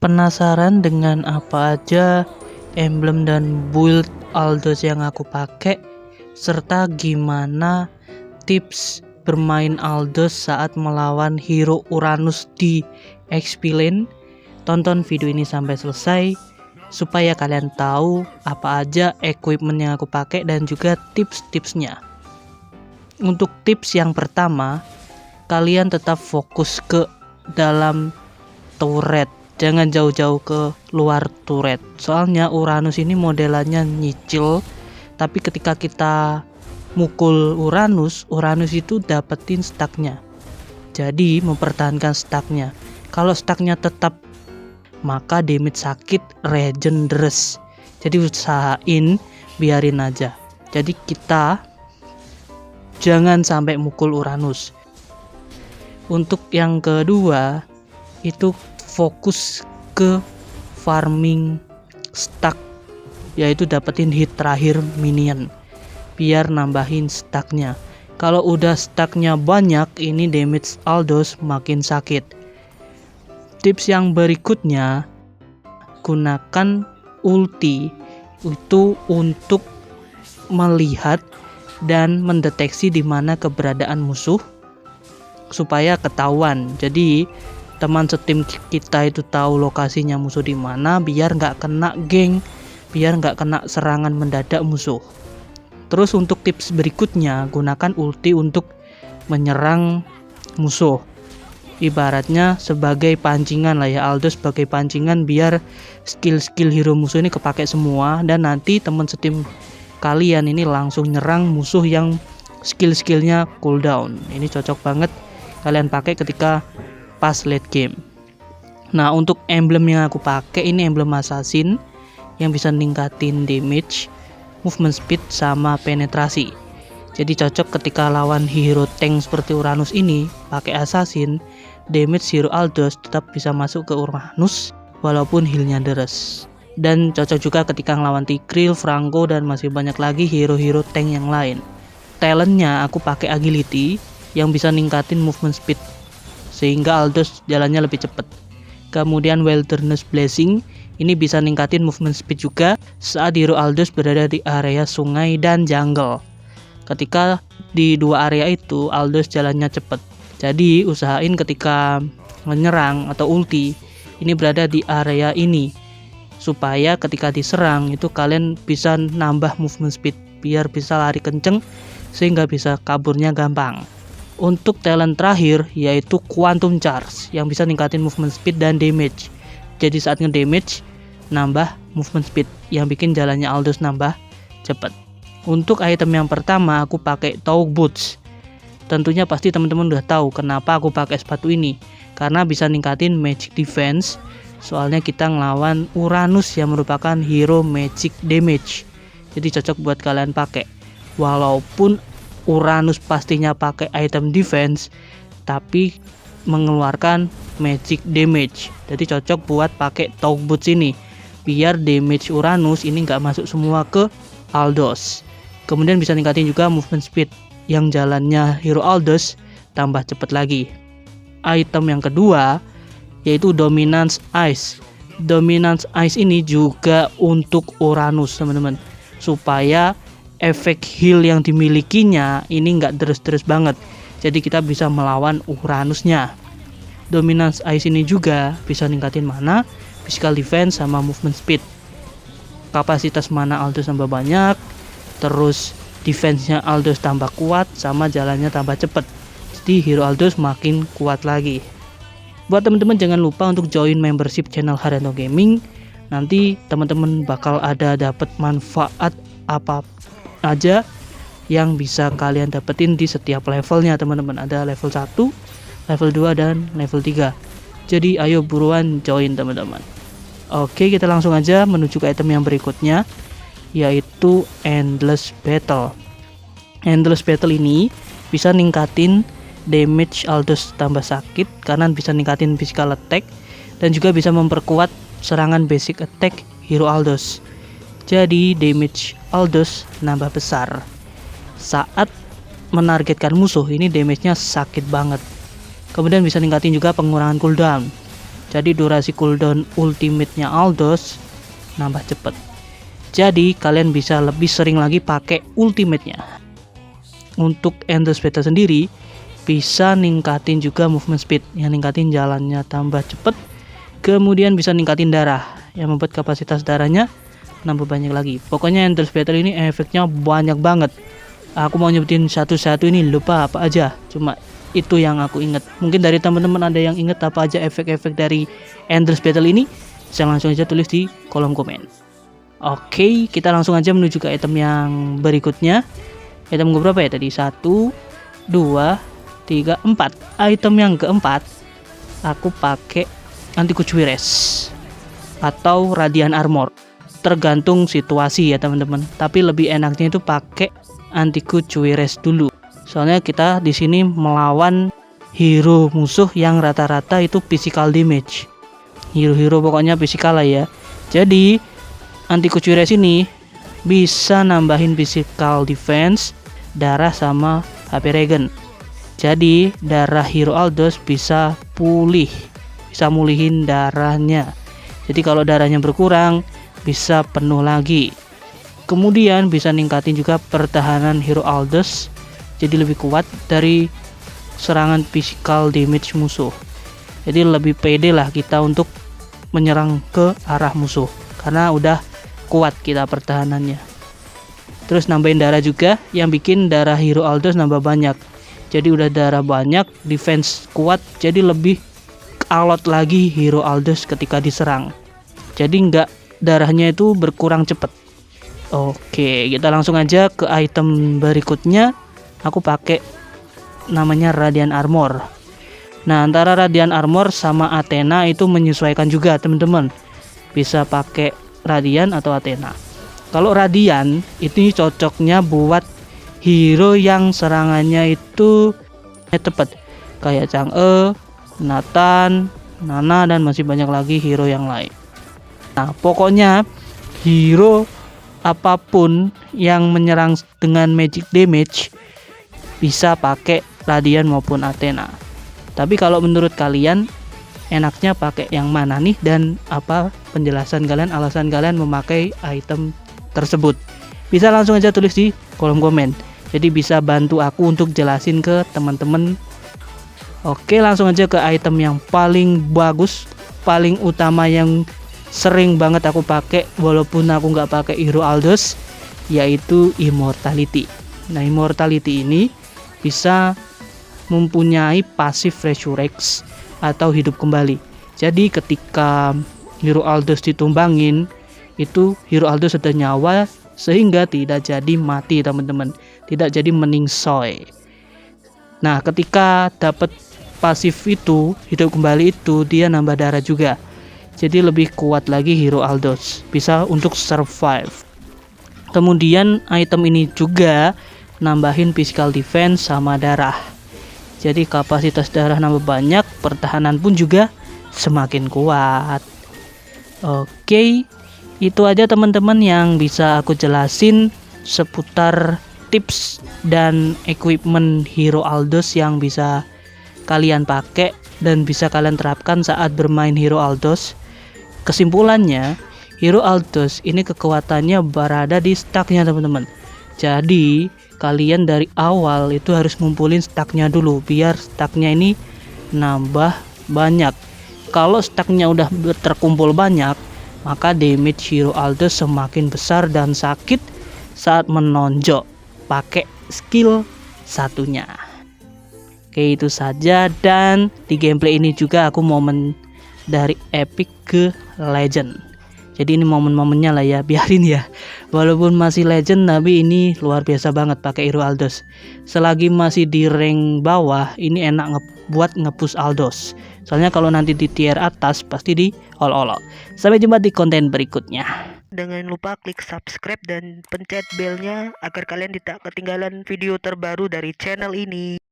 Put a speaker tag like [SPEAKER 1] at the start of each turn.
[SPEAKER 1] Penasaran dengan apa aja emblem dan build Aldous yang aku pakai, serta gimana tips bermain Aldous saat melawan hero Uranus di XP Lane? Tonton video ini sampai selesai supaya kalian tahu apa aja equipment yang aku pakai dan juga tips-tipsnya. Untuk tips yang pertama, kalian tetap fokus ke dalam turret. Jangan jauh-jauh ke luar turret. Soalnya Uranus ini modelannya nyicil, tapi ketika kita mukul Uranus itu dapetin stacknya. Jadi mempertahankan stacknya. Kalau stacknya tetap, maka damage sakit regen deres. Jadi usahain biarin aja. Jadi kita jangan sampai mukul Uranus. Untuk yang kedua, itu fokus ke farming stack, yaitu dapetin hit terakhir minion biar nambahin stacknya. Kalau udah stacknya banyak, ini damage Aldous makin sakit. Tips yang berikutnya, gunakan ulti itu untuk melihat dan mendeteksi di mana keberadaan musuh supaya ketahuan. Jadi teman setim kita itu tahu lokasinya musuh di mana, biar nggak kena geng, biar nggak kena serangan mendadak musuh. Terus untuk tips berikutnya, gunakan ulti untuk menyerang musuh. Ibaratnya sebagai pancingan lah ya, Aldous sebagai pancingan biar skill-skill hero musuh ini kepake semua, dan nanti teman setim kalian ini langsung nyerang musuh yang skill-skillnya cooldown. Ini cocok banget kalian pakai ketika pas late game. Nah, untuk emblem yang aku pakai ini emblem assassin yang bisa ningkatin damage, movement speed, sama penetrasi. Jadi cocok ketika lawan hero tank seperti Uranus ini. Pakai assassin, damage hero Aldous tetap bisa masuk ke Uranus walaupun healnya deres. Dan cocok juga ketika ngelawan Tigreal, Franco, dan masih banyak lagi hero-hero tank yang lain. Talentnya aku pakai agility yang bisa ningkatin movement speed sehingga Aldous jalannya lebih cepat. Kemudian Wilderness Blessing ini bisa ningkatin movement speed juga saat hero Aldous berada di area sungai dan jungle. Ketika di dua area itu Aldous jalannya cepat. Jadi usahain ketika menyerang atau ulti ini berada di area ini supaya ketika diserang itu kalian bisa nambah movement speed biar bisa lari kenceng sehingga bisa kaburnya gampang. Untuk talent terakhir yaitu Quantum Charge yang bisa ningkatin movement speed dan damage. Jadi saat nge-damage nambah movement speed yang bikin jalannya Aldous nambah cepet. Untuk item yang pertama aku pakai Toe Boots. Tentunya pasti teman-teman udah tahu kenapa aku pakai sepatu ini, karena bisa ningkatin magic defense. Soalnya kita ngelawan Uranus yang merupakan hero magic damage. Jadi cocok buat kalian pakai. Walaupun Uranus pastinya pakai item defense, tapi mengeluarkan magic damage. Jadi cocok buat pakai Toe Boots ini, biar damage Uranus ini nggak masuk semua ke Aldous. Kemudian bisa ningkatin juga movement speed, yang jalannya hero Aldous tambah cepet lagi. Item yang kedua yaitu Dominance Ice. Dominance Ice ini juga untuk Uranus teman-teman, supaya efek heal yang dimilikinya ini nggak deres-deres banget. Jadi kita bisa melawan Uranusnya. Dominance Ice ini juga bisa ningkatin mana, physical defense, sama movement speed. Kapasitas mana Aldous tambah banyak, terus defense-nya Aldous tambah kuat, sama jalannya tambah cepet. Jadi hero Aldous makin kuat lagi. Buat teman-teman jangan lupa untuk join membership channel Haryanto Gaming. Nanti teman-teman bakal ada dapat manfaat apa aja yang bisa kalian dapetin di setiap levelnya teman-teman. Ada level 1, level 2, dan level 3. Jadi ayo buruan join teman-teman. Oke, kita langsung aja menuju ke item yang berikutnya, yaitu Endless Battle. Endless Battle ini bisa ningkatin damage Aldous tambah sakit karena bisa ningkatin physical attack, dan juga bisa memperkuat serangan basic attack hero Aldous. Jadi damage Aldous nambah besar. Saat menargetkan musuh ini damage-nya sakit banget. Kemudian bisa ningkatin juga pengurangan cooldown. Jadi durasi cooldown ultimate-nya Aldous nambah cepet. Jadi kalian bisa lebih sering lagi pakai ultimate-nya. Untuk Endless Battle sendiri bisa ningkatin juga movement speed, yang ningkatin jalannya tambah cepet. Kemudian bisa ningkatin darah, yang membuat kapasitas darahnya nambah banyak lagi. Pokoknya Endless Battle ini efeknya banyak banget. Aku mau nyebutin satu-satu ini lupa apa aja, cuma itu yang aku inget. Mungkin dari teman-teman ada yang inget apa aja efek-efek dari Endless Battle ini, bisa langsung aja tulis di kolom komen. Oke, kita langsung aja menuju ke item yang berikutnya. Item berapa ya tadi? 1, 2, 3, 4. Item yang keempat aku pakai anti kucwires atau radiant armor. Tergantung situasi ya teman-teman. Tapi lebih enaknya itu pakai anti kucwires dulu. Soalnya kita di sini melawan hero musuh yang rata-rata itu physical damage. Hero-hero pokoknya physical lah ya. Jadi anti kucwires ini bisa nambahin physical defense, darah sama HP regen. Jadi darah hero Aldous bisa pulih, bisa mulihin darahnya. Jadi kalau darahnya berkurang bisa penuh lagi. Kemudian bisa ningkatin juga pertahanan hero Aldous, jadi lebih kuat dari serangan physical damage musuh. Jadi lebih pede lah kita untuk menyerang ke arah musuh karena udah kuat kita pertahanannya. Terus nambahin darah juga, yang bikin darah hero Aldous nambah banyak. Jadi udah darah banyak, defense kuat, jadi lebih alot lagi hero Aldous ketika diserang. Jadi nggak, darahnya itu berkurang cepet. Oke, kita langsung aja ke item berikutnya. Aku pakai namanya Radiant Armor. Nah, antara Radiant Armor sama Athena itu menyesuaikan juga teman-teman. Bisa pakai Radiant atau Athena. Kalau Radiant itu cocoknya buat hero yang serangannya itu tepat, kayak Chang'e, Nathan, Nana, dan masih banyak lagi hero yang lain. Nah, pokoknya hero apapun yang menyerang dengan magic damage bisa pakai Radiant maupun Athena. Tapi kalau menurut kalian enaknya pakai yang mana nih, dan apa penjelasan kalian, alasan kalian memakai item tersebut? Bisa langsung aja tulis di kolom komen. Jadi bisa bantu aku untuk jelasin ke teman-teman. Oke, langsung aja ke item yang paling bagus, paling utama, yang sering banget aku pakai walaupun aku nggak pakai hero Aldous, yaitu Immortality. Nah, Immortality ini bisa mempunyai pasif resurrect atau hidup kembali. Jadi ketika hero Aldous ditumbangin, itu hero Aldous sudah nyawa sehingga tidak jadi mati teman-teman, tidak jadi meningsoy. Nah, ketika dapat pasif itu, hidup kembali itu, dia nambah darah juga. Jadi lebih kuat lagi hero Aldous, bisa untuk survive. Kemudian item ini juga nambahin physical defense sama darah. Jadi kapasitas darah nambah banyak, pertahanan pun juga semakin kuat. Oke, itu aja teman-teman yang bisa aku jelasin seputar tips dan equipment hero Aldous yang bisa kalian pakai dan bisa kalian terapkan saat bermain hero Aldous. Kesimpulannya, hero Aldous ini kekuatannya berada di stacknya teman-teman. Jadi kalian dari awal itu harus ngumpulin stacknya dulu biar stacknya ini nambah banyak. Kalau stacknya udah terkumpul banyak, maka damage hero Aldous semakin besar dan sakit saat menonjok pakai skill satunya. Oke, itu saja, dan di gameplay ini juga aku momen dari epic ke legend. Jadi ini momen-momennya lah ya, biarin ya. Walaupun masih legend, tapi ini luar biasa banget pakai hero Aldous. Selagi masih di rank bawah, ini enak buat nge-push Aldous. Soalnya kalau nanti di tier atas pasti di all-all. Sampai jumpa di konten berikutnya. Jangan lupa klik subscribe dan pencet belnya agar kalian tidak ketinggalan video terbaru dari channel ini.